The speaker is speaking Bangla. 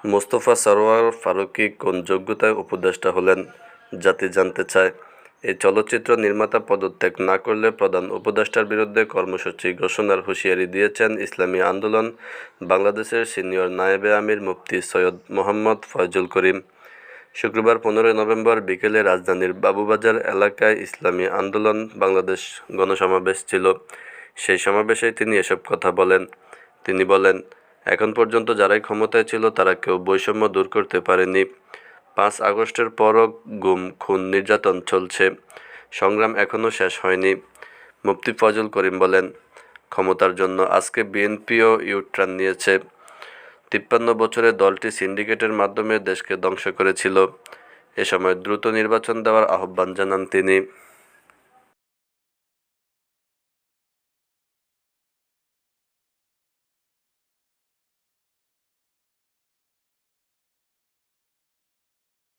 মোস্তফা সরোয়ার ফারুকী কোন যোগ্যতায় উপদেষ্টা হলেন, জাতি জানতে চায়। এই চলচ্চিত্র নির্মাতা পদত্যাগ না করলে প্রধান উপদেষ্টার বিরুদ্ধে কর্মসূচি ঘোষণার হুঁশিয়ারি দিয়েছেন ইসলামী আন্দোলন বাংলাদেশের সিনিয়র নায়েবে আমির মুফতি সৈয়দ মোহাম্মদ ফয়জুল করিম। শুক্রবার 15 নভেম্বর বিকেলে রাজধানীর বাবুবাজার এলাকায় ইসলামী আন্দোলন বাংলাদেশ গণসমাবেশ ছিল। সেই সমাবেশে তিনি এসব কথা বলেন। তিনি বলেন, এখন পর্যন্ত যারাই ক্ষমতায় ছিল তারা কেউ বৈষম্য দূর করতে পারেনি। 5 আগস্টের পরও গুম, খুন, নির্যাতন চলছে। সংগ্রাম এখনও শেষ হয়নি। মুফতি ফয়জুল করিম বলেন, ক্ষমতার জন্য আজকে বিএনপিও ইউ-টার্ন নিয়েছে। 53 বছরে দলটি সিন্ডিকেটের মাধ্যমে দেশকে ধ্বংস করেছিল। এ সময় দ্রুত নির্বাচন দেওয়ার আহ্বান জানান তিনি।